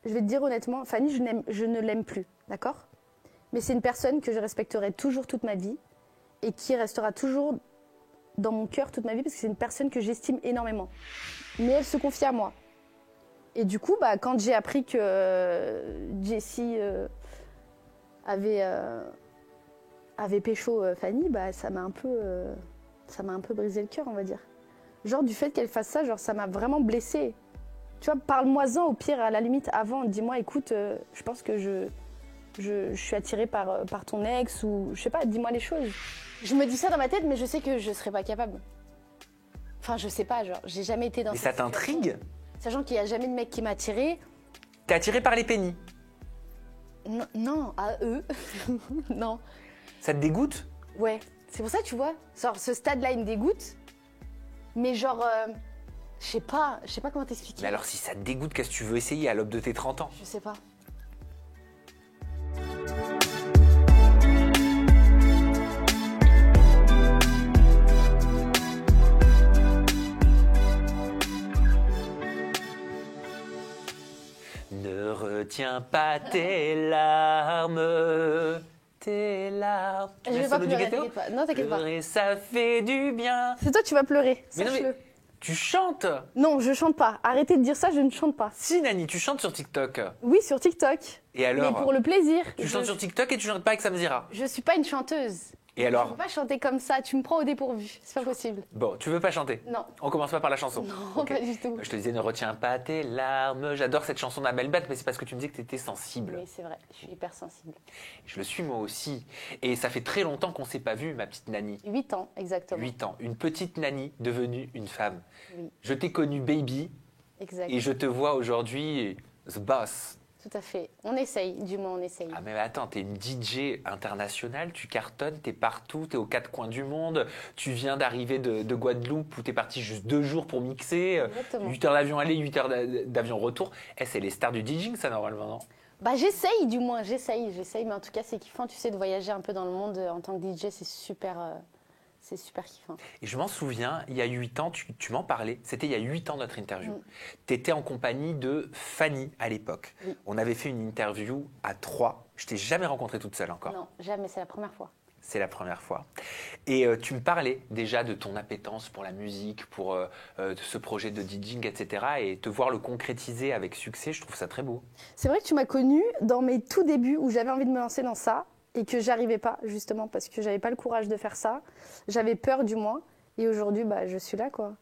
je vais te dire honnêtement, Fanny, je ne l'aime plus, d'accord? Mais c'est une personne que je respecterai toujours toute ma vie et qui restera toujours dans mon cœur toute ma vie parce que c'est une personne que j'estime énormément. Mais elle se confie à moi. Et du coup, quand j'ai appris que Jessie avait pécho Fanny, ça m'a un peu brisé le cœur, on va dire. Genre du fait qu'elle fasse ça, genre ça m'a vraiment blessée. Tu vois, parle-moi-en au pire, à la limite, avant, dis-moi, écoute, je pense que je suis attirée par ton ex ou je sais pas, dis-moi les choses. Je me dis ça dans ma tête, mais je sais que je serais pas capable. Enfin, je sais pas, genre, j'ai jamais été dans Mais cette ça t'intrigue? Sachant qu'il y a jamais de mec qui m'a attirée. T'es attirée par les pénis? Non, à eux. Non. Ça te dégoûte? Ouais, c'est pour ça, tu vois, genre, ce stade-là, il me dégoûte. Mais genre, je sais pas comment t'expliquer. Mais alors, si ça te dégoûte, qu'est-ce que tu veux essayer à l'aube de tes 30 ans? Je sais pas. Ne retiens pas tes larmes. Tes larmes. Tu Je veux vais le pas solo du pleurer, ghetto? t'inquiète pas. Non, t'inquiète pas. Pleurer, ça fait du bien. C'est toi, tu vas pleurer, Mais non, sache-le. mais tu chantes? Non, je chante pas. Arrêtez de dire ça, je ne chante pas. Si, Nani, tu chantes sur TikTok. Oui, sur TikTok. Et alors? Mais pour le plaisir. Tu chantes sur TikTok et tu chantes pas avec Samzira. Je suis pas une chanteuse. Et Je alors? peux pas chanter comme ça, tu me prends au dépourvu. C'est pas possible. Bon, tu veux pas chanter? Non. On commence pas par la chanson. Non, Ok. pas du tout. Je te disais, ne retiens pas tes larmes. J'adore cette chanson d'Amel Bent, mais c'est parce que tu me disais que tu étais sensible. Oui, c'est vrai, je suis hyper sensible. Je le suis moi aussi. Et ça fait très longtemps qu'on s'est pas vu, ma petite Nani. 8 ans, exactement. 8 ans. Une petite Nani devenue une femme. Oui, Je t'ai connue baby exact. et je te vois aujourd'hui the boss. Tout à fait. On essaye, du moins on essaye. Ah mais attends, t'es une DJ internationale, tu cartonnes, t'es partout, t'es aux quatre coins du monde, tu viens d'arriver de Guadeloupe où t'es parti juste 2 jours pour mixer, Exactement. 8 heures d'avion aller, 8 heures d'avion retour. C'est les stars du DJing ça normalement, non? J'essaye, du moins, j'essaye, mais en tout cas c'est kiffant, tu sais, de voyager un peu dans le monde en tant que DJ, c'est super kiffant. Et je m'en souviens, il y a 8 ans, tu m'en parlais, c'était il y a 8 ans notre interview. Tu étais en compagnie de Fanny à l'époque. Oui. On avait fait une interview à 3. Je t'ai jamais rencontrée toute seule encore. Non, jamais, c'est la première fois. C'est la première fois. Et tu me parlais déjà de ton appétence pour la musique, pour ce projet de DJing, etc. Et te voir le concrétiser avec succès, je trouve ça très beau. C'est vrai que tu m'as connue dans mes tout débuts où j'avais envie de me lancer dans ça et que j'arrivais pas, justement, parce que j'avais pas le courage de faire ça. J'avais peur, du moins. Et aujourd'hui, je suis là, quoi.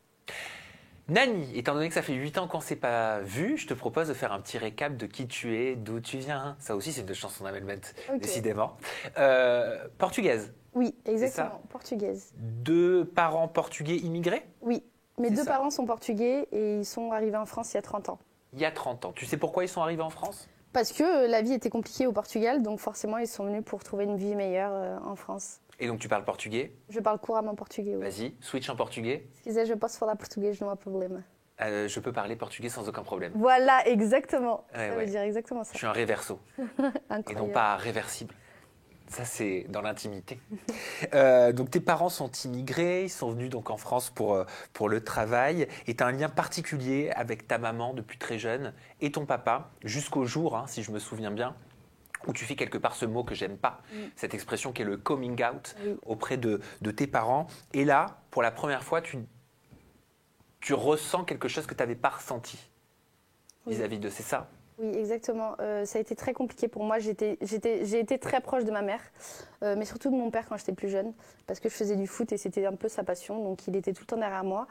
Nani, étant donné que ça fait 8 ans qu'on ne s'est pas vu, je te propose de faire un petit récap de qui tu es, d'où tu viens. Ça aussi, c'est une chanson d'Amel Bent, Ok. décidément. Portugaise. Oui, ça exactement, portugaise. 2 parents portugais immigrés? Oui, mes C'est 2 ça. parents sont portugais et ils sont arrivés en France il y a 30 ans. Il y a 30 ans. Tu sais pourquoi ils sont arrivés en France? Parce que la vie était compliquée au Portugal, donc forcément ils sont venus pour trouver une vie meilleure en France. Et donc tu parles portugais? Je parle couramment portugais, oui. Vas-y, switch en portugais. Se quiser, je posso falar português, não há problema. Je peux parler portugais sans aucun problème. Voilà, exactement. Ouais, Ça ouais. veut dire exactement ça. Je suis un réverso et Incroyable. non pas réversible. Ça, c'est dans l'intimité. Donc, tes parents sont immigrés, ils sont venus donc en France pour le travail. Et tu as un lien particulier avec ta maman depuis très jeune et ton papa, jusqu'au jour, si je me souviens bien, où tu fais quelque part ce mot que j'aime pas, cette expression qui est le coming out Oui. auprès de tes parents. Et là, pour la première fois, tu ressens quelque chose que tu n'avais pas ressenti Oui. vis-à-vis de c'est ça. Oui, exactement. Ça a été très compliqué pour moi. J'ai été très proche de ma mère, mais surtout de mon père quand j'étais plus jeune, parce que je faisais du foot et c'était un peu sa passion, donc il était tout le temps derrière moi.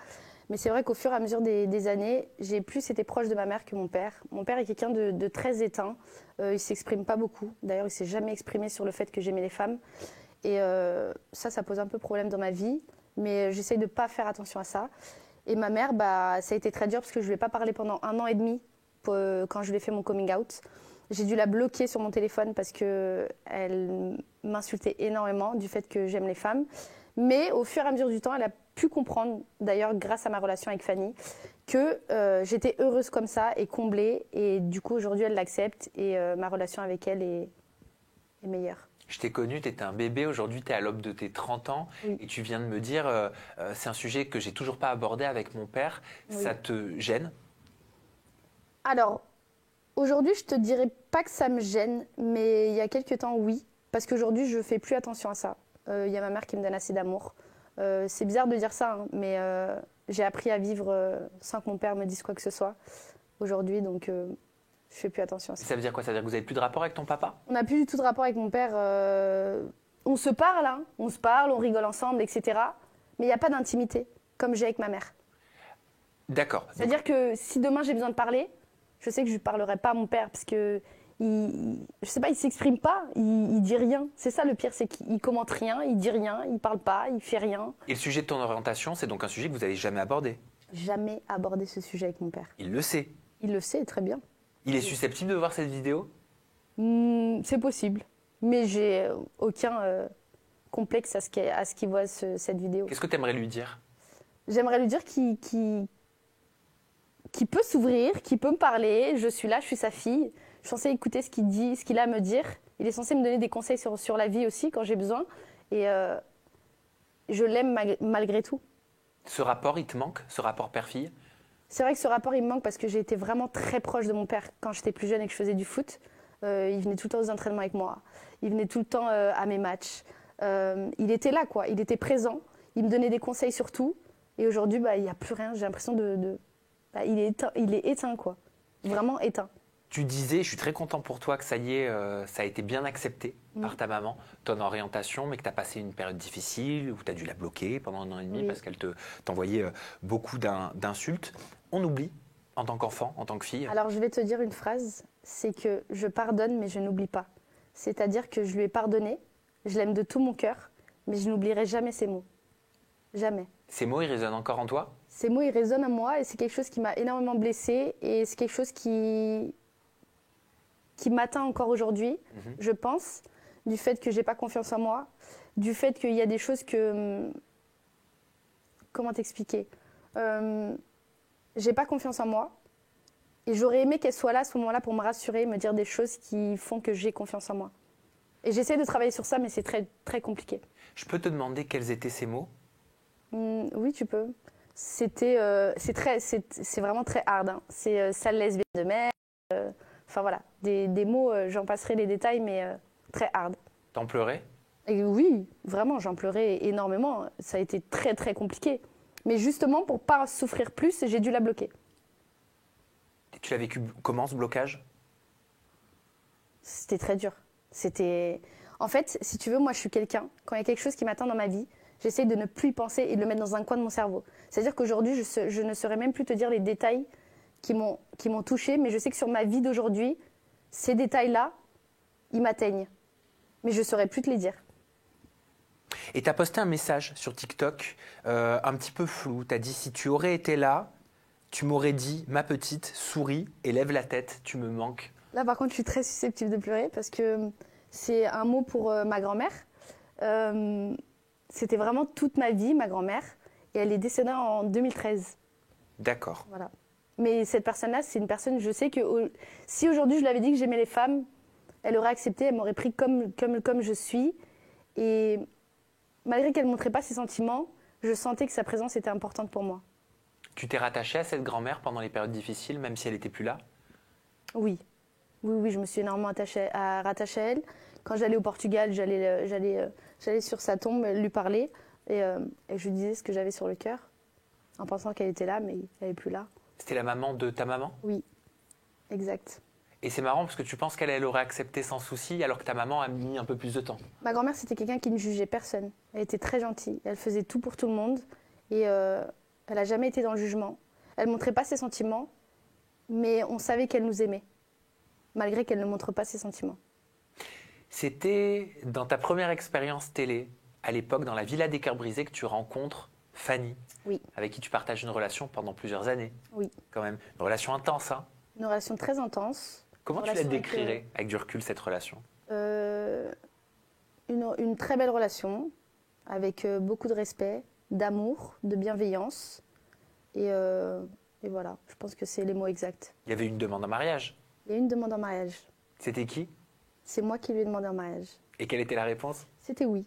Mais c'est vrai qu'au fur et à mesure des années, j'ai plus été proche de ma mère que mon père. Mon père est quelqu'un de très éteint. Il ne s'exprime pas beaucoup. D'ailleurs, il ne s'est jamais exprimé sur le fait que j'aimais les femmes. Et ça pose un peu problème dans ma vie, mais j'essaye de ne pas faire attention à ça. Et ma mère, ça a été très dur parce que je ne lui ai pas parlé pendant 1 an et demi quand je lui ai fait mon coming out. J'ai dû la bloquer sur mon téléphone parce qu'elle m'insultait énormément du fait que j'aime les femmes. Mais au fur et à mesure du temps, elle a pu comprendre, d'ailleurs grâce à ma relation avec Fanny, que j'étais heureuse comme ça et comblée. Et du coup, aujourd'hui, elle l'accepte et ma relation avec elle est meilleure. Je t'ai connu, tu étais un bébé, aujourd'hui tu es à l'aube de tes 30 ans Oui. et tu viens de me dire, c'est un sujet que j'ai toujours pas abordé avec mon père, Oui. ça te gêne? Alors, Aujourd'hui, je te dirais pas que ça me gêne, mais il y a quelques temps, oui. Parce qu'aujourd'hui, je fais plus attention à ça. Il y a ma mère qui me donne assez d'amour. C'est bizarre de dire ça, hein, mais j'ai appris à vivre sans que mon père me dise quoi que ce soit aujourd'hui, donc je fais plus attention à ça. Ça veut dire quoi? Ça veut dire que vous n'avez plus de rapport avec ton papa? On n'a plus du tout de rapport avec mon père. On se parle, hein, on rigole ensemble, etc. Mais il n'y a pas d'intimité, comme j'ai avec ma mère. D'accord. C'est-à-dire que si demain j'ai besoin de parler, je sais que je ne parlerai pas à mon père parce que je sais pas, il s'exprime pas, il dit rien. C'est ça le pire, c'est qu'il commente rien, il dit rien, il parle pas, il fait rien. Et le sujet de ton orientation, c'est donc un sujet que vous n'avez jamais abordé? Jamais abordé ce sujet avec mon père. Il le sait. Il le sait très bien. Il est susceptible de voir cette vidéo? C'est possible, mais j'ai aucun complexe à ce qu'il voit cette vidéo. Qu'est-ce que tu aimerais lui dire? J'aimerais lui dire qu'il peut s'ouvrir, qu'il peut me parler. Je suis là, je suis sa fille. Je suis censée écouter ce qu'il dit, ce qu'il a à me dire. Il est censé me donner des conseils sur la vie aussi quand j'ai besoin. Et je l'aime malgré tout. Ce rapport, il te manque? Ce rapport père-fille? C'est vrai que ce rapport, il me manque parce que j'ai été vraiment très proche de mon père quand j'étais plus jeune et que je faisais du foot. Il venait tout le temps aux entraînements avec moi. Il venait tout le temps à mes matchs. Il était là, quoi. Il était présent. Il me donnait des conseils sur tout. Et aujourd'hui, il n'y a plus rien. J'ai l'impression il est éteint, quoi. Vraiment éteint. Tu disais, je suis très content pour toi que ça y est, ça a été bien accepté par ta maman, ton orientation, mais que tu as passé une période difficile où tu as dû la bloquer pendant 1 an et demi parce qu'elle t'envoyait beaucoup d'insultes. On oublie en tant qu'enfant, en tant que fille. Alors je vais te dire une phrase, c'est que je pardonne mais je n'oublie pas. C'est-à-dire que je lui ai pardonné, je l'aime de tout mon cœur, mais je n'oublierai jamais ces mots. Jamais. Ces mots, ils résonnent encore en toi? Ces mots, ils résonnent en moi et c'est quelque chose qui m'a énormément blessée et c'est quelque chose qui m'atteint encore aujourd'hui, je pense, du fait que j'ai pas confiance en moi, du fait qu'il y a des choses que... Comment t'expliquer? J'ai pas confiance en moi et j'aurais aimé qu'elle soit là à ce moment-là pour me rassurer, me dire des choses qui font que j'ai confiance en moi. Et j'essaie de travailler sur ça, mais c'est très, très compliqué. Je peux te demander quels étaient ces mots? Oui, tu peux. C'est vraiment très hard. Hein. C'est sale lesbienne de merde. Enfin voilà, des mots, j'en passerai les détails, mais très hard. T'en pleurais? Et oui, vraiment, j'en pleurais énormément. Ça a été très très compliqué. Mais justement, pour pas souffrir plus, j'ai dû la bloquer. Tu l'as vécu comment, ce blocage? C'était très dur. En fait, si tu veux, moi je suis quelqu'un, quand il y a quelque chose qui m'atteint dans ma vie, j'essaye de ne plus y penser et de le mettre dans un coin de mon cerveau. C'est-à-dire qu'aujourd'hui, je ne saurais même plus te dire les détails qui m'ont touchée, mais je sais que sur ma vie d'aujourd'hui, ces détails-là, ils m'atteignent. Mais je ne saurais plus te les dire. Et tu as posté un message sur TikTok, un petit peu flou. Tu as dit, si tu aurais été là, tu m'aurais dit, ma petite, souris et lève la tête, tu me manques. Là, par contre, je suis très susceptible de pleurer parce que c'est un mot pour ma grand-mère. C'était vraiment toute ma vie, ma grand-mère. Et elle est décédée en 2013. D'accord. Voilà. Mais cette personne-là, c'est une personne, je sais que si aujourd'hui je lui avais dit que j'aimais les femmes, elle aurait accepté, elle m'aurait pris comme je suis. Et malgré qu'elle ne montrait pas ses sentiments, je sentais que sa présence était importante pour moi. Tu t'es rattachée à cette grand-mère pendant les périodes difficiles, même si elle n'était plus là? Oui. Oui, je me suis énormément rattachée à elle. Quand j'allais au Portugal, j'allais sur sa tombe lui parler et je lui disais ce que j'avais sur le cœur, en pensant qu'elle était là, mais elle n'est plus là. C'était la maman de ta maman? Oui, exact. Et c'est marrant parce que tu penses qu'elle aurait accepté sans souci alors que ta maman a mis un peu plus de temps. Ma grand-mère, c'était quelqu'un qui ne jugeait personne. Elle était très gentille. Elle faisait tout pour tout le monde et elle n'a jamais été dans le jugement. Elle ne montrait pas ses sentiments, mais on savait qu'elle nous aimait, malgré qu'elle ne montre pas ses sentiments. C'était dans ta première expérience télé, à l'époque dans la Villa des Cœurs Brisés, que tu rencontres Fanny, oui. Avec qui tu partages une relation pendant plusieurs années. Oui. Quand même. Une relation intense, hein? Une relation très intense. Comment tu la décrirais avec du recul, cette relation? Une très belle relation, avec beaucoup de respect, d'amour, de bienveillance. Et voilà, je pense que c'est les mots exacts. Il y avait une demande en mariage? Il y a eu une demande en mariage. C'était qui? C'est moi qui lui ai demandé en mariage. Et quelle était la réponse? C'était oui.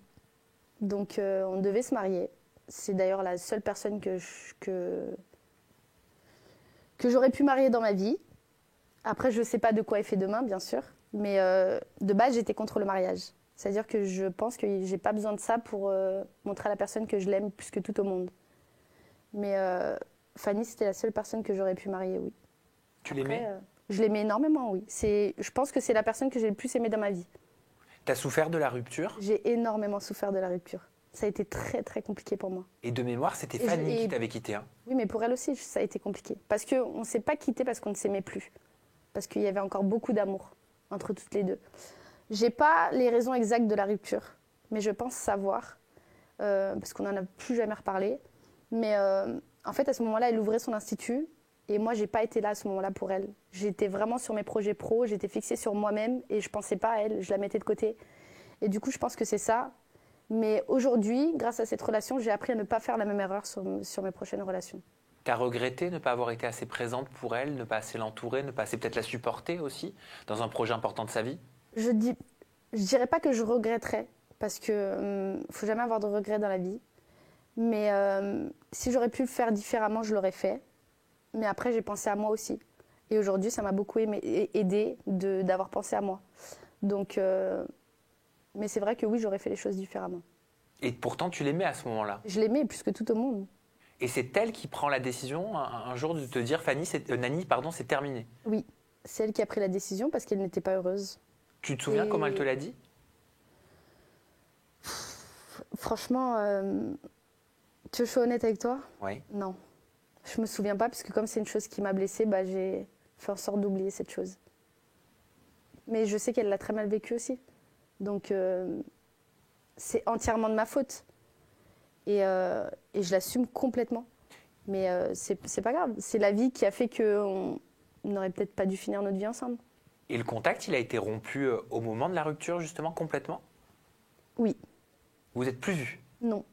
Donc on devait se marier. C'est d'ailleurs la seule personne que j'aurais pu marier dans ma vie. Après, je ne sais pas de quoi est fait demain, bien sûr, mais de base, j'étais contre le mariage. C'est-à-dire que je pense que j'ai pas besoin de ça pour montrer à la personne que je l'aime plus que tout au monde. Mais Fanny, c'était la seule personne que j'aurais pu marier, oui. Tu l'aimais? Je l'aimais énormément, oui. Je pense que c'est la personne que j'ai le plus aimée dans ma vie. T'as souffert de la rupture? J'ai énormément souffert de la rupture. Ça a été très, très compliqué pour moi. Et de mémoire, c'était Fanny qui t'avait quitté. Hein. Oui, mais pour elle aussi, ça a été compliqué. Parce qu'on ne s'est pas quitté parce qu'on ne s'aimait plus. Parce qu'il y avait encore beaucoup d'amour entre toutes les deux. J'ai pas les raisons exactes de la rupture, mais je pense savoir, parce qu'on n'en a plus jamais reparlé. Mais en fait, à ce moment-là, elle ouvrait son institut. Et moi, j'ai pas été là à ce moment-là pour elle. J'étais vraiment sur mes projets pro, j'étais fixée sur moi-même et je pensais pas à elle, je la mettais de côté. Et du coup, je pense que c'est ça. Mais aujourd'hui, grâce à cette relation, j'ai appris à ne pas faire la même erreur sur mes prochaines relations. T'as regretté ne pas avoir été assez présente pour elle, ne pas assez l'entourer, ne pas assez peut-être la supporter aussi dans un projet important de sa vie? Je dirais pas que je regretterais, parce que faut jamais avoir de regrets dans la vie. Mais si j'aurais pu le faire différemment, je l'aurais fait. Mais après, j'ai pensé à moi aussi. Et aujourd'hui, ça m'a beaucoup aidé d'avoir pensé à moi. Donc, mais c'est vrai que oui, j'aurais fait les choses différemment. Et pourtant, tu l'aimais à ce moment-là? Je l'aimais plus que tout au monde. Et c'est elle qui prend la décision un jour de te dire, Nani, pardon, c'est terminé. Oui, c'est elle qui a pris la décision parce qu'elle n'était pas heureuse. Tu te souviens comment elle te l'a dit? Franchement, tu veux que je sois honnête avec toi? Oui. Non. Je me souviens pas, parce que comme c'est une chose qui m'a blessée, bah, j'ai fait en sorte d'oublier cette chose. Mais je sais qu'elle l'a très mal vécu aussi. Donc, c'est entièrement de ma faute. Et je l'assume complètement. Mais c'est pas grave. C'est la vie qui a fait qu'on n'aurait peut-être pas dû finir notre vie ensemble. Et le contact, il a été rompu au moment de la rupture, justement, complètement? Oui. Vous n'êtes plus vus? Non.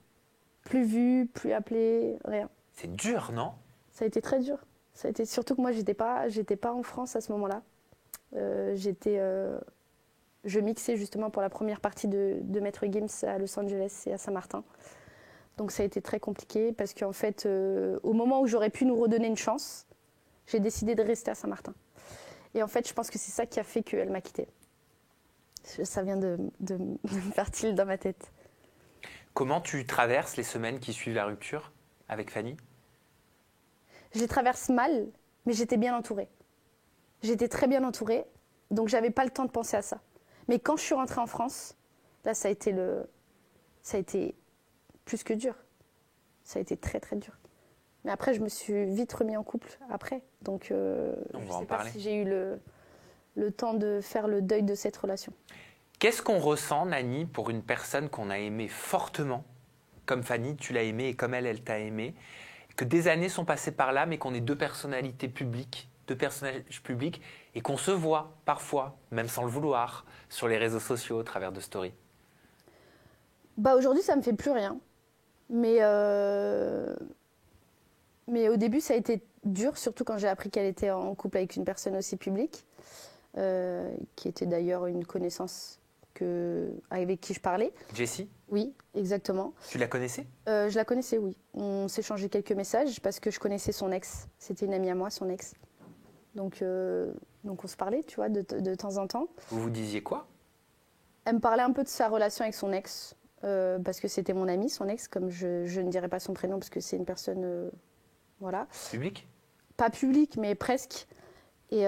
Plus vu, plus appelé, rien. C'est dur, non? Ça a été très dur. Ça a été, surtout que moi, j'étais pas en France à ce moment-là. Je mixais justement pour la première partie de Maître Games à Los Angeles et à Saint-Martin. Donc ça a été très compliqué parce qu'en fait, au moment où j'aurais pu nous redonner une chance, j'ai décidé de rester à Saint-Martin. Et en fait, je pense que c'est ça qui a fait qu'elle m'a quittée. Ça vient de me faire tilt dans ma tête. Comment tu traverses les semaines qui suivent la rupture avec Fanny? Je les traverse mal, mais j'étais bien entourée. J'étais très bien entourée, donc j'avais pas le temps de penser à ça. Mais quand je suis rentrée en France, là, ça a été plus que dur. Ça a été très, très dur. Mais après, je me suis vite remis en couple après. Donc, je ne sais pas si j'ai eu le temps de faire le deuil de cette relation. Qu'est-ce qu'on ressent, Nani, pour une personne qu'on a aimée fortement, comme Fanny, tu l'as aimée, et comme elle t'a aimée, que des années sont passées par là, mais qu'on est deux personnalités publiques, et qu'on se voit parfois, même sans le vouloir, sur les réseaux sociaux, au travers de stories? Bah, aujourd'hui, ça me fait plus rien. Mais au début, ça a été dur, surtout quand j'ai appris qu'elle était en couple avec une personne aussi publique, qui était d'ailleurs une connaissance avec qui je parlais. Jessie? Oui, exactement. Tu la connaissais? Je la connaissais, oui. On s'échangeait quelques messages parce que je connaissais son ex. C'était une amie à moi, son ex. Donc on se parlait, tu vois, de temps en temps. Vous vous disiez quoi? Elle me parlait un peu de sa relation avec son ex, parce que c'était mon ami, son ex, comme je ne dirais pas son prénom parce que c'est une personne, voilà. Publique? Pas publique, mais presque. Et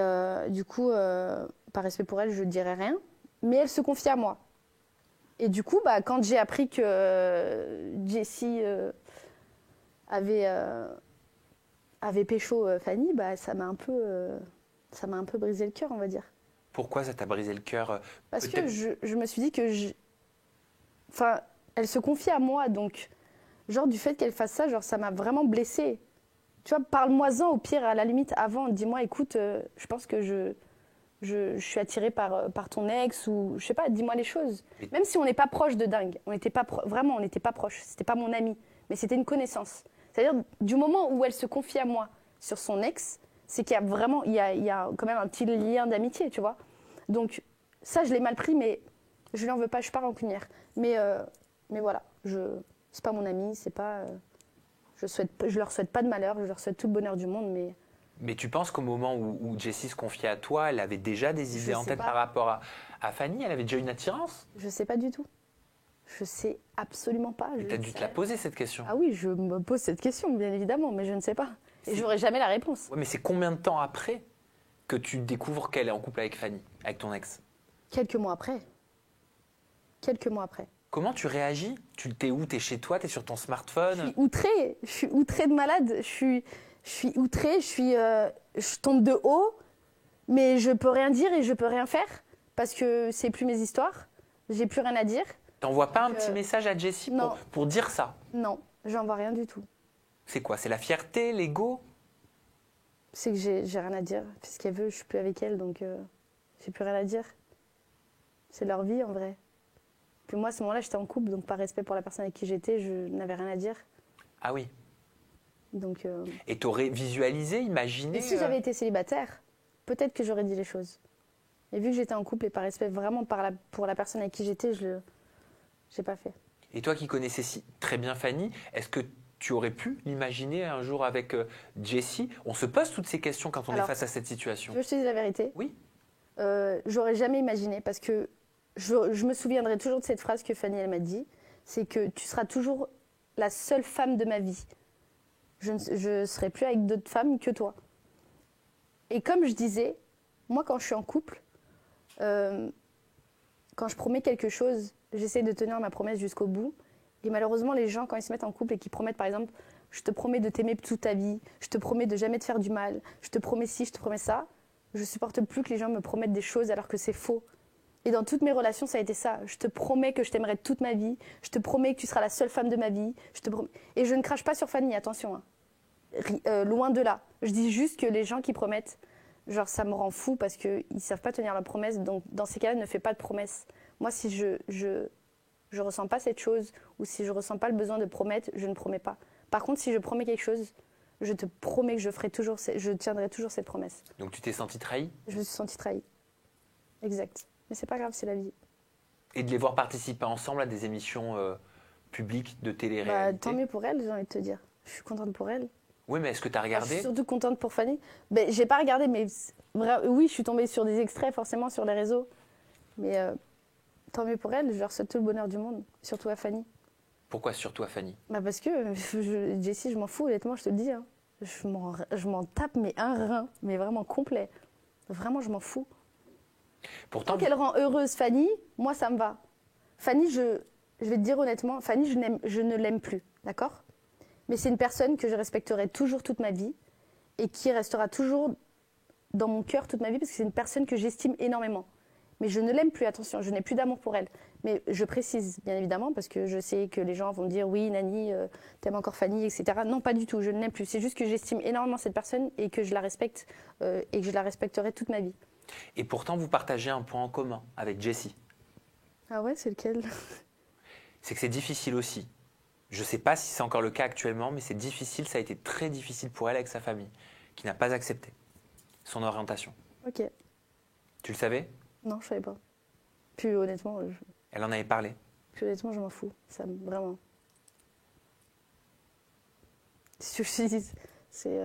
du coup, par respect pour elle, je ne dirais rien. Mais elle se confiait à moi. Et du coup, bah, quand j'ai appris que Jessie avait pécho Fanny, bah, ça m'a un peu brisé le cœur, on va dire. Pourquoi ça t'a brisé le cœur? Parce que je me suis dit que enfin, elle se confiait à moi, donc genre du fait qu'elle fasse ça, genre ça m'a vraiment blessée. Tu vois, parle-moi-en au pire, à la limite, avant, dis-moi, écoute, je pense que je suis attirée par ton ex, ou je sais pas, dis-moi les choses. Même si on n'est pas proche de dingue, on n'était pas vraiment, on n'était pas proche, c'était pas mon ami, mais c'était une connaissance. C'est-à-dire, du moment où elle se confie à moi sur son ex, c'est qu'il y a vraiment, il y a quand même un petit lien d'amitié, tu vois. Donc, ça, je l'ai mal pris, mais je lui en veux pas, je suis pas rancunière. Mais voilà, c'est pas mon ami, c'est pas, je leur souhaite pas de malheur, je leur souhaite tout le bonheur du monde, mais Mais tu penses qu'au moment où Jessie se confiait à toi, elle avait déjà des idées en tête par rapport à Fanny? Elle avait déjà une attirance? Je sais pas du tout. Je sais absolument pas. Tu as dû te la poser cette question. Ah oui, je me pose cette question, bien évidemment, mais je ne sais pas. Et j'aurai jamais la réponse. Ouais, mais c'est combien de temps après que tu découvres qu'elle est en couple avec Fanny, avec ton ex? Quelques mois après. Quelques mois après. Comment tu réagis? T'es où? T'es chez toi? T'es sur ton smartphone? Je suis outrée de malade. Je suis outrée, je tombe de haut, mais je peux rien dire et je peux rien faire parce que c'est plus mes histoires. J'ai plus rien à dire. T'envoies pas un petit message à Jessie pour dire ça? Non, j'envoie rien du tout. C'est quoi? C'est la fierté, l'ego? C'est que j'ai rien à dire. Elle fait ce qu'elle veut, je suis plus avec elle, donc j'ai plus rien à dire. C'est leur vie en vrai. Puis moi, à ce moment-là, j'étais en couple, donc par respect pour la personne avec qui j'étais, je n'avais rien à dire. Ah oui. Donc, Et t'aurais visualisé, imaginé? Et si j'avais été célibataire, peut-être que j'aurais dit les choses. Et vu que j'étais en couple et par respect vraiment pour la personne avec qui j'étais, j'ai pas fait. Et toi qui connaissais très bien Fanny, est-ce que tu aurais pu l'imaginer un jour avec Jessie? On se pose toutes ces questions quand on est face à cette situation. Tu veux que je te dise la vérité? Oui. J'aurais jamais imaginé parce que je me souviendrai toujours de cette phrase que Fanny elle m'a dit, c'est que tu seras toujours la seule femme de ma vie. Je ne serai plus avec d'autres femmes que toi. Et comme je disais, moi quand je suis en couple, quand je promets quelque chose, j'essaie de tenir ma promesse jusqu'au bout. Et malheureusement, les gens, quand ils se mettent en couple et qu'ils promettent, par exemple, je te promets de t'aimer toute ta vie, je te promets de jamais te faire du mal, je te promets ci, je te promets ça, je supporte plus que les gens me promettent des choses alors que c'est faux. Et dans toutes mes relations, ça a été ça. Je te promets que je t'aimerai toute ma vie, je te promets que tu seras la seule femme de ma vie, et je ne crache pas sur Fanny, attention. Hein. Loin de là. Je dis juste que les gens qui promettent, genre ça me rend fou parce qu'ils ne savent pas tenir leur promesse. Donc dans ces cas-là, ne fais pas de promesses. Moi, si je ressens pas cette chose ou si je ressens pas le besoin de promettre, je ne promets pas. Par contre, si je promets quelque chose, je te promets que je tiendrai toujours cette promesse. Donc tu t'es sentie trahie? Je me suis sentie trahie. Exact. Mais c'est pas grave, c'est la vie. Et de les voir participer ensemble à des émissions publiques de télé-réalité? Tant mieux pour elle, j'ai envie de te dire. Je suis contente pour elle. Oui, mais est-ce que tu as regardé? Je suis surtout contente pour Fanny. J'ai pas regardé, mais oui, je suis tombée sur des extraits forcément sur les réseaux. Mais tant mieux pour elle, je leur souhaite tout le bonheur du monde, surtout à Fanny. Pourquoi surtout à Fanny? Parce que Jessie, je m'en fous, honnêtement, je te le dis. Hein. Je m'en tape, mais un rein, mais vraiment complet. Vraiment, je m'en fous. Pourtant, tant qu'elle rend heureuse Fanny, moi, ça me va. Fanny, je vais te dire honnêtement, Fanny, je ne l'aime plus, d'accord? Mais c'est une personne que je respecterai toujours toute ma vie et qui restera toujours dans mon cœur toute ma vie parce que c'est une personne que j'estime énormément. Mais je ne l'aime plus, attention, je n'ai plus d'amour pour elle. Mais je précise, bien évidemment, parce que je sais que les gens vont me dire « Oui, Nani, t'aimes encore Fanny, etc. » Non, pas du tout, je ne l'aime plus. C'est juste que j'estime énormément cette personne et que je la respecte et que je la respecterai toute ma vie. Et pourtant, vous partagez un point en commun avec Jessie. Ah ouais, c'est lequel? C'est que c'est difficile aussi. Je ne sais pas si c'est encore le cas actuellement, mais c'est difficile, ça a été très difficile pour elle avec sa famille, qui n'a pas accepté son orientation. Ok. Tu le savais? Non, je savais pas. Puis honnêtement, Elle en avait parlé. Honnêtement, je m'en fous. Vraiment. Si je dis, c'est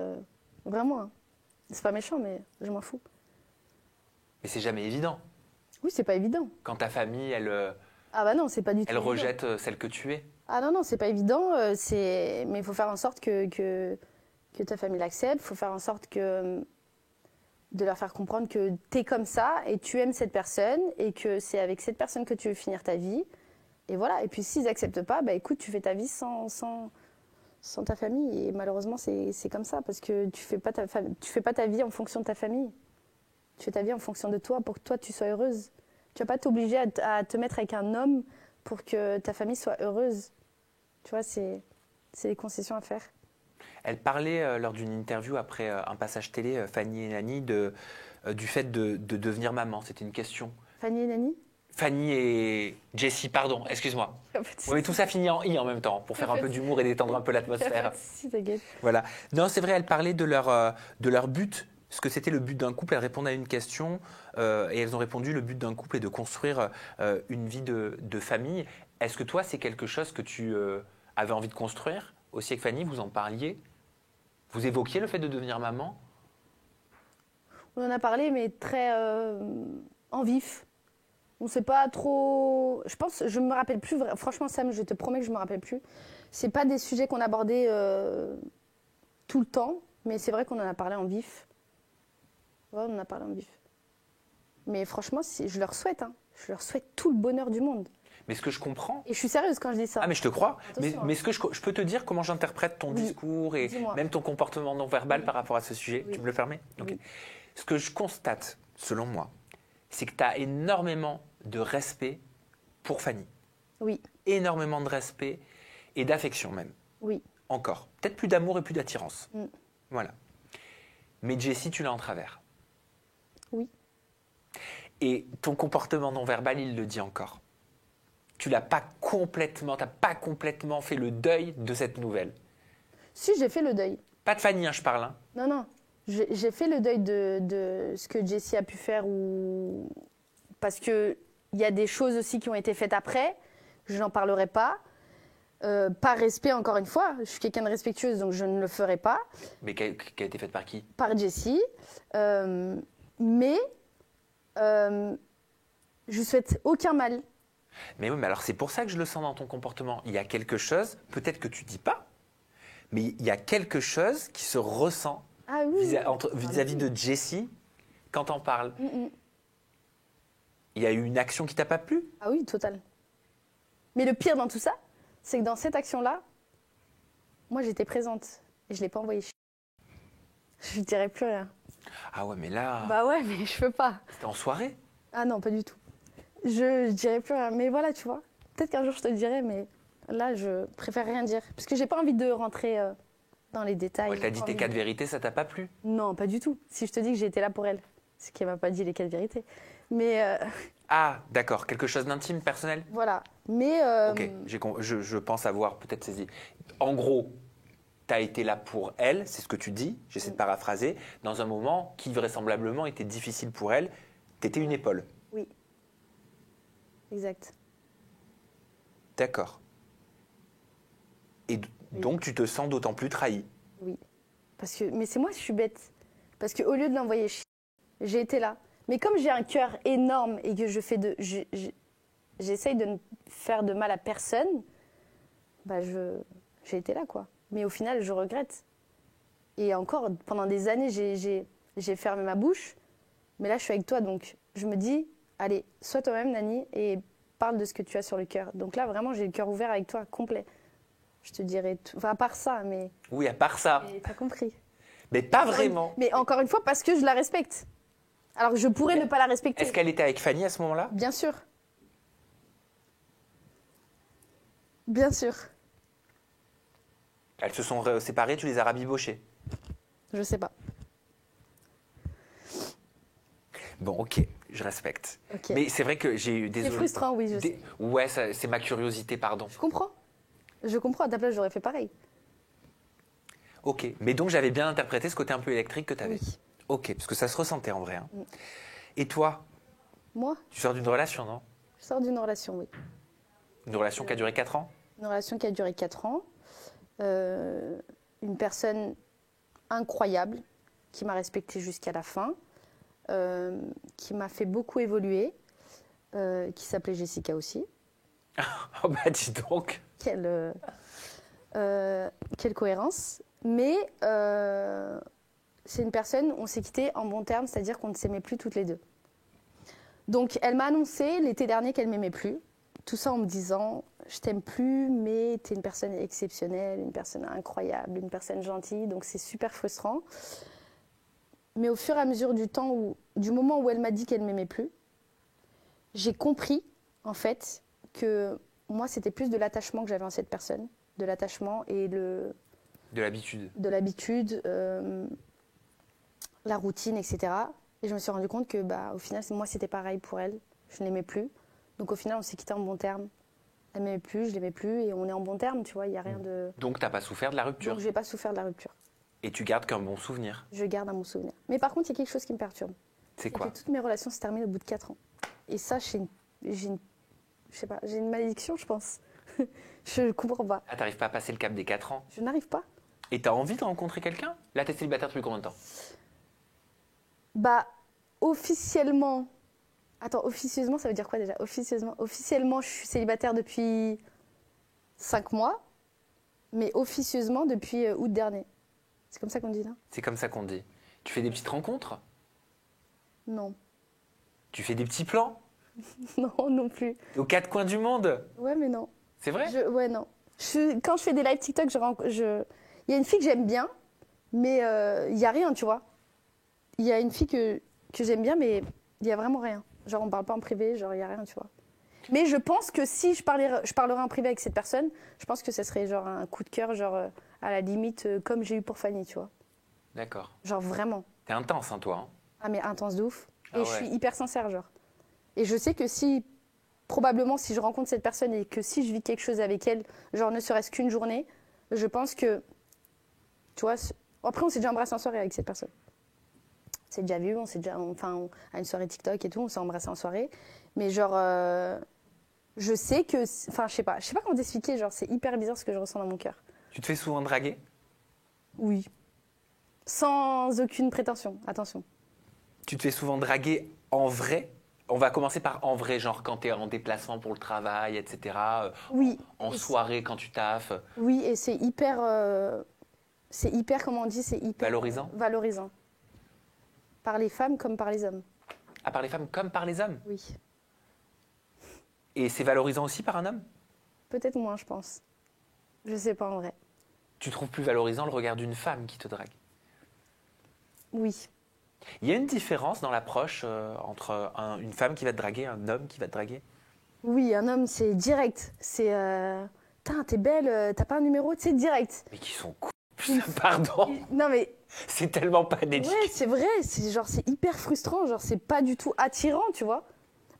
vraiment. Hein. C'est pas méchant, mais je m'en fous. Mais c'est jamais évident. Oui, c'est pas évident. Quand ta famille, elle. Ah bah non, c'est pas du tout. Elle rejette celle que tu es. Ah non, c'est pas évident. Mais il faut faire en sorte que ta famille l'accepte. Il faut faire en sorte de leur faire comprendre que t'es comme ça et tu aimes cette personne et que c'est avec cette personne que tu veux finir ta vie. Et voilà. Et puis s'ils n'acceptent pas, bah écoute, tu fais ta vie sans ta famille. Et malheureusement, c'est comme ça parce que tu fais pas ta vie en fonction de ta famille. Tu fais ta vie en fonction de toi pour que toi tu sois heureuse. Tu vas pas t'obliger à te mettre avec un homme pour que ta famille soit heureuse. Tu vois, c'est des concessions à faire. Elle parlait lors d'une interview après un passage télé, Fanny et Nani, du fait de devenir maman. C'était une question. Fanny et Nani? Fanny et Jessie, pardon, excuse-moi. Oui, mais tout ça finit en « i » en même temps, pour faire un peu d'humour et détendre un peu l'atmosphère. Si, t'inquiète. Voilà. Non, c'est vrai, elle parlait de leur but. Ce que c'était le but d'un couple, elle répondait à une question et elles ont répondu, le but d'un couple est de construire une vie de famille. Est-ce que toi, c'est quelque chose que tu avais envie de construire aussi avec Fanny? Vous en parliez? Vous évoquiez le fait de devenir maman? On en a parlé, mais très en vif. On ne sait pas trop. Je pense, je me rappelle plus. Franchement, Sam, je te promets que je me rappelle plus. C'est pas des sujets qu'on abordait tout le temps, mais c'est vrai qu'on en a parlé en vif. Ouais, on en a parlé en vif. Mais franchement, je leur souhaite. Hein. Je leur souhaite tout le bonheur du monde. Mais ce que je comprends. Et je suis sérieuse quand je dis ça. Ah, mais je te crois. Attention, Mais ce que je peux te dire comment j'interprète ton discours et Dis-moi. même ton comportement non verbal par rapport à ce sujet. Oui. Tu me le permets? Oui. Ok. Ce que je constate, selon moi, c'est que tu as énormément de respect pour Fanny. Oui, Énormément de respect et d'affection même. oui. Encore. Peut-être plus d'amour et plus d'attirance. Mm. Voilà. Mais Jessie, tu l'as en travers. Oui. Et ton comportement non verbal, il le dit encore. Tu n'as pas complètement fait le deuil de cette nouvelle. Si, j'ai fait le deuil. Pas de Fanny, hein, je parle. Hein. Non, non. J'ai fait le deuil de ce que Jessie a pu faire parce qu'il y a des choses aussi qui ont été faites après. Je n'en parlerai pas. Par respect, encore une fois. Je suis quelqu'un de respectueuse, donc je ne le ferai pas. Mais qui a été faite par qui? Par Jessie. Mais je souhaite aucun mal. Mais oui, mais alors c'est pour ça que je le sens dans ton comportement. Il y a quelque chose, peut-être que tu dis pas, mais il y a quelque chose qui se ressent Ah oui. vis-à-vis de Jessie quand on parle. Il y a eu une action qui t'a pas plu? Ah oui, total. Mais le pire dans tout ça, c'est que dans cette action-là, moi j'étais présente et je ne l'ai pas envoyé. Je ne dirais plus rien. Ah ouais, mais là, Bah ouais, mais je peux pas. c'était en soirée? Ah non, pas du tout. Je dirais plus rien. Mais voilà, tu vois. Peut-être qu'un jour je te le dirai, mais là je préfère rien dire. Parce que j'ai pas envie de rentrer dans les détails. Elle t'a dit tes 4 vérités, ça t'a pas plu? Non, pas du tout. Si je te dis que j'ai été là pour elle, c'est qu'elle m'a pas dit les 4 vérités. Mais Ah, d'accord, quelque chose d'intime, personnel? voilà. Mais Ok, je pense avoir peut-être saisi. En gros, tu as été là pour elle, c'est ce que tu dis, j'essaie de paraphraser, dans un moment qui vraisemblablement était difficile pour elle. Tu étais une épaule. oui. Exact. D'accord. Et donc tu te sens d'autant plus trahi. Oui. Mais c'est moi, je suis bête. Parce qu'au lieu de l'envoyer chier, j'ai été là. Mais comme j'ai un cœur énorme et que j'essaye de ne faire de mal à personne, bah j'ai été là, quoi. Mais au final, je regrette. Et encore, pendant des années, j'ai fermé ma bouche. Mais là, je suis avec toi, donc je me dis, allez, sois toi-même, Nani, et parle de ce que tu as sur le cœur. Donc là, vraiment, j'ai le cœur ouvert avec toi, complet. Je te dirais tout. Enfin, à part ça, mais... Oui, à part ça. Mais t'as compris. Mais pas vraiment. Mais encore une fois, parce que je la respecte. Alors que je pourrais ne pas la respecter. Est-ce qu'elle était avec Fanny à ce moment-là? Bien sûr. Bien sûr. Elles se sont séparées, tu les as rabibochées. Je sais pas. Bon, ok, je respecte. Ok. Mais c'est vrai que j'ai eu des... C'est frustrant, oui, je sais. Ouais, c'est ma curiosité, pardon. Je comprends. Je comprends. À ta place, j'aurais fait pareil. Ok, mais donc j'avais bien interprété ce côté un peu électrique que tu avais. Oui. Ok, parce que ça se ressentait en vrai. Hein. Et toi, Moi, tu sors d'une relation, non? je sors d'une relation, oui. Une relation qui a duré 4 ans? Une relation qui a duré 4 ans. Une personne incroyable qui m'a respectée jusqu'à la fin, qui m'a fait beaucoup évoluer, qui s'appelait Jessica aussi. Oh bah dis donc. Quelle cohérence. Mais c'est une personne, on s'est quittés en bons termes, c'est-à-dire qu'on ne s'aimait plus toutes les deux. Donc elle m'a annoncé l'été dernier qu'elle m'aimait plus. Tout ça en me disant, je t'aime plus, mais tu es une personne exceptionnelle, une personne incroyable, une personne gentille, donc c'est super frustrant. Mais au fur et à mesure du moment où elle m'a dit qu'elle m'aimait plus, j'ai compris, en fait, que moi, c'était plus de l'attachement que j'avais en cette personne, de l'attachement et De l'habitude. de l'habitude, la routine, etc. Et je me suis rendu compte que, au final, moi, c'était pareil pour elle. Je ne l'aimais plus. Donc au final, on s'est quittés en bons termes. Elle m'aimait plus, je l'aimais plus, et on est en bons termes, tu vois, il n'y a rien de... Donc tu n'as pas souffert de la rupture? Donc je n'ai pas souffert de la rupture. Et tu gardes qu'un bon souvenir? Je garde un bon souvenir. Mais par contre, il y a quelque chose qui me perturbe. C'est quoi? Que toutes mes relations se terminent au bout de 4 ans. Et ça, j'ai une malédiction, je pense. Je ne comprends pas. Ah, t'arrives pas à passer le cap des 4 ans? Je n'arrive pas. Et t'as envie de rencontrer quelqu'un? Là, t'es célibataire depuis combien de temps? Bah, officiellement... Attends, officieusement, ça veut dire quoi déjà? Officiellement, je suis célibataire depuis 5 mois, mais officieusement depuis août dernier. C'est comme ça qu'on dit, là? C'est comme ça qu'on dit. Tu fais des petites rencontres? Non. Tu fais des petits plans? Non, non plus. Aux quatre coins du monde? Ouais, mais non. C'est vrai? Ouais, non. Quand je fais des lives TikTok, il y a une fille que j'aime bien, mais il n'y a rien, tu vois. Il y a une fille que j'aime bien, mais il n'y a vraiment rien. Genre, on ne parle pas en privé, genre, il n'y a rien, tu vois. Mais je pense que si je parlerais en privé avec cette personne, je pense que ce serait genre un coup de cœur, genre à la limite, comme j'ai eu pour Fanny, tu vois. D'accord. Genre vraiment. T'es intense, hein, toi, hein? Ah, mais intense de ouf. Ah Et ouais. je suis hyper sincère, genre. Et je sais que probablement, si je rencontre cette personne et que si je vis quelque chose avec elle, genre ne serait-ce qu'une journée, je pense que, tu vois, après on s'est déjà embrassé en soirée avec cette personne. On s'est déjà vu, à une soirée TikTok et tout, on s'est embrassé en soirée. Mais genre, je sais que, enfin, je sais pas comment t'expliquer, genre c'est hyper bizarre ce que je ressens dans mon cœur. Tu te fais souvent draguer? Oui. Sans aucune prétention, attention. Tu te fais souvent draguer en vrai? On va commencer par en vrai, genre quand tu es en déplacement pour le travail, etc. Oui. En soirée, quand tu taffes. Oui, et c'est hyper, comment on dit, c'est hyper... Valorisant? Valorisant. Par les femmes comme par les hommes. Ah, par les femmes comme par les hommes? Oui. Et c'est valorisant aussi par un homme? Peut-être moins, je pense. Je sais pas en vrai. Tu trouves plus valorisant le regard d'une femme qui te drague? Oui. Il y a une différence dans l'approche entre une femme qui va te draguer et un homme qui va te draguer? Oui, un homme, c'est direct. C'est... Putain, t'es belle, t'as pas un numéro, c'est direct. Mais qui sont cool. Pardon, Non mais... c'est tellement pas d'éthique. Ouais, c'est vrai, c'est hyper frustrant, genre c'est pas du tout attirant, tu vois.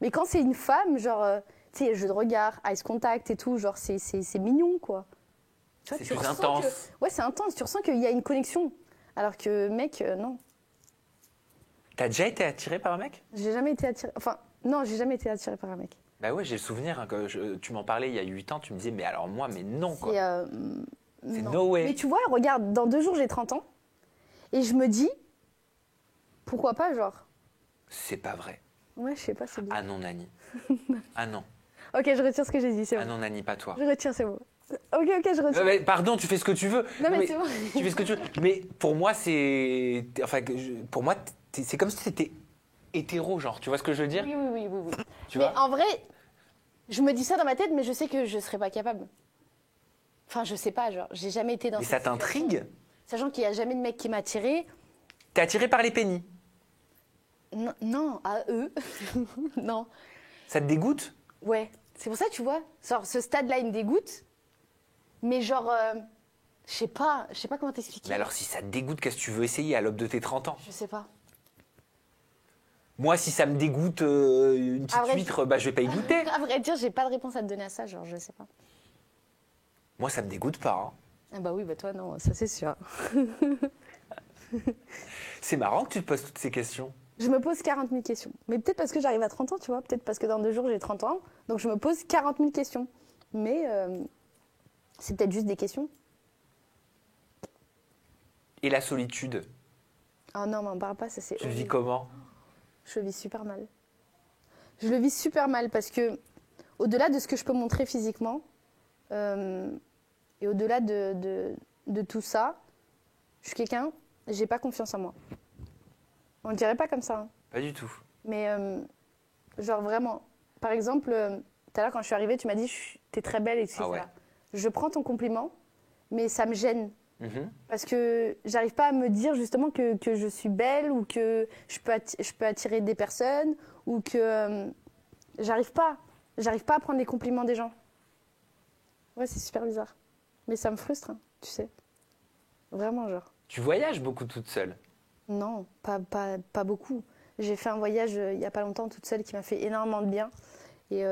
Mais quand c'est une femme, genre, tu sais, jeu de regard, eyes contact et tout, genre c'est mignon, quoi. Tu vois, C'est tu plus ressens intense. Ouais, c'est intense, tu ressens qu'il y a une connexion. Alors que mec, non. T'as déjà été attiré par un mec? J'ai jamais été attirée... Enfin, non, j'ai jamais été attirée par un mec. Bah ouais, j'ai le souvenir, hein, que tu m'en parlais il y a 8 ans, tu me disais, mais alors moi, mais non, quoi. C'est Non. no way. Mais tu vois, regarde, dans 2 jours, j'ai 30 ans. Et je me dis, pourquoi pas, genre. C'est pas vrai. Ouais, je sais pas, c'est bien. Ah non, Nani. Ah non. Ok, je retire ce que j'ai dit, c'est Ah bon. non, Nani, pas toi. Je retire, c'est bon. Ok, je retire. Mais pardon, tu fais ce que tu veux. Non, mais c'est bon. Tu fais ce que tu veux. Mais pour moi, c'est. Enfin, pour moi, c'est comme si t'étais hétéro, genre. Tu vois ce que je veux dire? Oui. Tu Mais vois? en vrai, je me dis ça dans ma tête, mais je sais que je serais pas capable. Enfin, je sais pas, genre, j'ai jamais été dans Mais cette ça situation. t'intrigue? Sachant qu'il y a jamais de mec qui m'a attiré. T'es attiré par les pénis? Non, non, à eux. Non. Ça te dégoûte? Ouais. C'est pour ça, tu vois, genre, ce stade-là, il me dégoûte. Mais genre, je sais pas comment t'expliquer. Mais alors, si ça te dégoûte, qu'est-ce que tu veux essayer à l'aube de tes 30 ans? Je sais pas. Moi, si ça me dégoûte une petite vrai, huître, bah, je vais pas y goûter. À vrai dire, j'ai pas de réponse à te donner à ça, genre, je sais pas. Moi, ça me dégoûte pas, hein. Ah bah oui, bah toi, non, ça c'est sûr. C'est marrant que tu te poses toutes ces questions. Je me pose 40 000 questions. Mais peut-être parce que j'arrive à 30 ans, tu vois. Peut-être parce que dans 2 jours, j'ai 30 ans. Donc je me pose 40 000 questions. Mais c'est peut-être juste des questions. Et la solitude, Oh non, m'en parle pas, ça c'est tu le vis horrible. comment? Je le vis super mal. Je le vis super mal parce que, au-delà de ce que je peux montrer physiquement, et au-delà de tout ça, je suis quelqu'un, j'ai pas confiance en moi. On ne dirait pas comme ça, hein. Pas du tout. Mais genre vraiment, par exemple, tout à l'heure quand je suis arrivée, tu m'as dit t'es très belle, etc. Ah ouais. Je prends ton compliment, mais ça me gêne. Mhm. Parce que j'arrive pas à me dire justement que je suis belle ou que je peux attirer des personnes ou que j'arrive pas à prendre les compliments des gens. Ouais, c'est super bizarre. Mais ça me frustre, hein, tu sais. Vraiment, genre. Tu voyages beaucoup toute seule. Non, pas beaucoup. J'ai fait un voyage il y a pas longtemps toute seule qui m'a fait énormément de bien. Et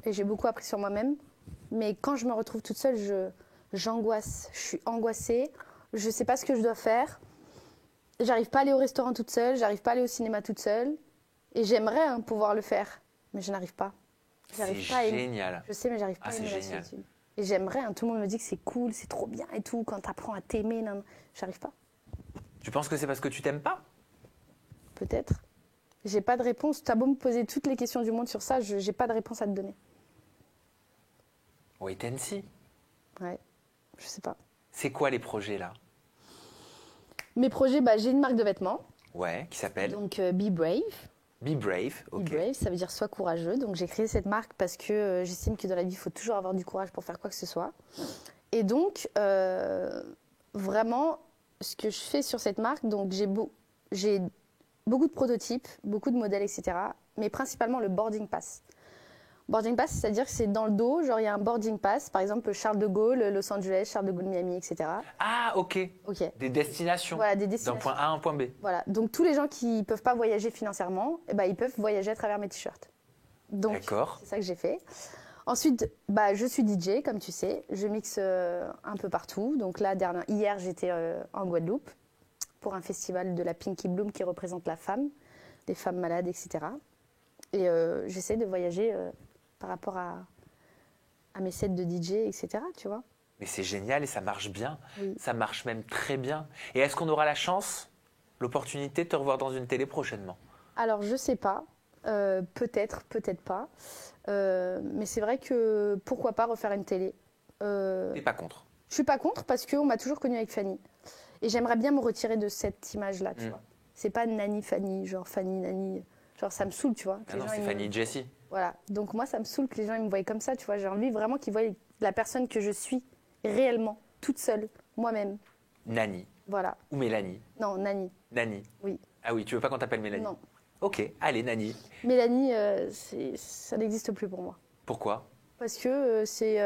j'ai beaucoup appris sur moi-même. Mais quand je me retrouve toute seule, j'angoisse. Je suis angoissée. Je sais pas ce que je dois faire. J'arrive pas à aller au restaurant toute seule. J'arrive pas à aller au cinéma toute seule. Et j'aimerais pouvoir le faire. Mais je n'arrive pas. C'est J'arrive pas à aimer. génial. Je sais, mais j'arrive pas Ah, à c'est aimer la génial. solitude. Et j'aimerais. Tout le monde me dit que c'est cool, c'est trop bien et tout. Quand t'apprends à t'aimer, non, j'arrive pas. Tu penses que c'est parce que tu t'aimes pas? peut-être. J'ai pas de réponse. Tu as beau me poser toutes les questions du monde sur ça, j'ai pas de réponse à te donner. Wait and see. Ouais, je sais pas. C'est quoi les projets là? Mes projets, j'ai une marque de vêtements. Ouais, qui s'appelle Donc Be Brave. Be Brave, ok. Be Brave, ça veut dire sois courageux. Donc j'ai créé cette marque parce que j'estime que dans la vie, il faut toujours avoir du courage pour faire quoi que ce soit. Et donc, vraiment, ce que je fais sur cette marque, donc j'ai beaucoup de prototypes, beaucoup de modèles, etc. Mais principalement le boarding pass. Boarding pass, c'est-à-dire que c'est dans le dos, genre il y a un boarding pass, par exemple Charles de Gaulle, Los Angeles, Charles de Gaulle, Miami, etc. Ah, ok. Ok. Des destinations. Voilà, des D'un destinations. point A à un point B. Voilà, donc tous les gens qui ne peuvent pas voyager financièrement, ils peuvent voyager à travers mes t-shirts. Donc, D'accord. c'est ça que j'ai fait. Ensuite, je suis DJ, comme tu sais. Je mixe un peu partout. Donc là, hier, j'étais en Guadeloupe pour un festival de la Pinky Bloom qui représente la femme, les femmes malades, etc. Et j'essaie de voyager par rapport à mes sets de DJ, etc. Tu vois. Mais c'est génial et ça marche bien. Oui. Ça marche même très bien. Et est-ce qu'on aura la chance, l'opportunité de te revoir dans une télé prochainement? Alors, je sais pas. Peut-être, peut-être pas. Mais c'est vrai que pourquoi pas refaire une télé. T'es pas contre? Je suis pas contre parce qu'on m'a toujours connue avec Fanny. Et j'aimerais bien me retirer de cette image-là, tu vois. C'est pas Nani Fanny, genre Fanny Nani. Genre ça me saoule, tu vois. Ah non, c'est Fanny Jessie. Voilà. Donc moi, ça me saoule que les gens ils me voient comme ça, tu vois. J'ai envie vraiment qu'ils voient la personne que je suis réellement, toute seule, moi-même. Nani. Voilà. Ou Mélanie. Non, Nani. Nani. Oui. Ah oui, tu veux pas qu'on t'appelle Mélanie? Non. Ok, allez, Nani. Mélanie, ça n'existe plus pour moi. Pourquoi? Parce que c'est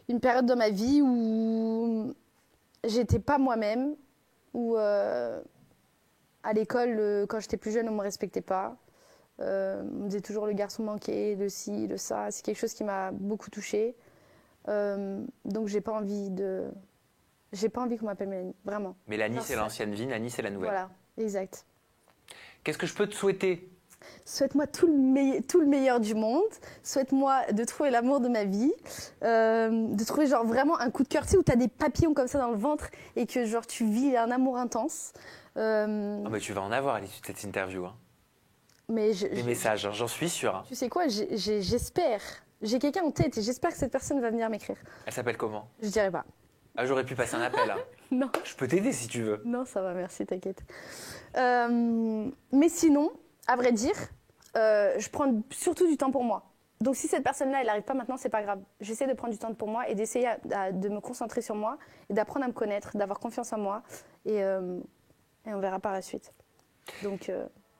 une période dans ma vie où j'étais pas moi-même, où à l'école, quand j'étais plus jeune, on me respectait pas. On me disait toujours le garçon manqué, le ci, le ça. C'est quelque chose qui m'a beaucoup touchée. Donc j'ai pas envie qu'on m'appelle Mélanie, vraiment. Mélanie, Non, c'est l'ancienne vie, Nani, c'est la nouvelle. Voilà, exact. Qu'est-ce que je peux te souhaiter? Souhaite-moi tout le meilleur du monde. Souhaite-moi de trouver l'amour de ma vie. De trouver genre vraiment un coup de cœur, tu sais, où tu as des papillons comme ça dans le ventre et que genre tu vis un amour intense. Oh, mais tu vas en avoir à l'issue de cette interview. Hein. Mais Des messages, hein, j'en suis sûre. Hein. Tu sais quoi, j'espère. J'ai quelqu'un en tête et j'espère que cette personne va venir m'écrire. Elle s'appelle comment? Je dirais pas. Ah, j'aurais pu passer un appel. Hein. Non. Je peux t'aider si tu veux. Non, ça va, merci, t'inquiète. Mais sinon, à vrai dire, je prends surtout du temps pour moi. Donc si cette personne-là, elle n'arrive pas maintenant, c'est pas grave. J'essaie de prendre du temps pour moi et d'essayer de me concentrer sur moi et d'apprendre à me connaître, d'avoir confiance en moi. Et on verra par la suite. Donc...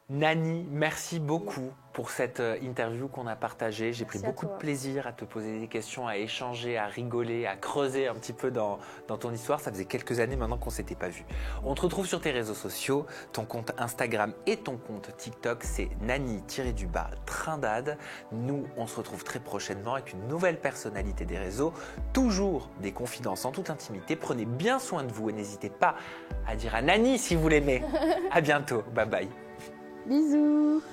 Nani, merci beaucoup pour cette interview qu'on a partagée. J'ai pris beaucoup de plaisir à te poser des questions, à échanger, à rigoler, à creuser un petit peu dans ton histoire. Ça faisait quelques années maintenant qu'on ne s'était pas vu. On te retrouve sur tes réseaux sociaux, ton compte Instagram et ton compte TikTok, c'est Nani-Trindade. Nous, on se retrouve très prochainement avec une nouvelle personnalité des réseaux, toujours des confidences en toute intimité. Prenez bien soin de vous et n'hésitez pas à dire à Nani si vous l'aimez. À bientôt, bye bye. Bisous.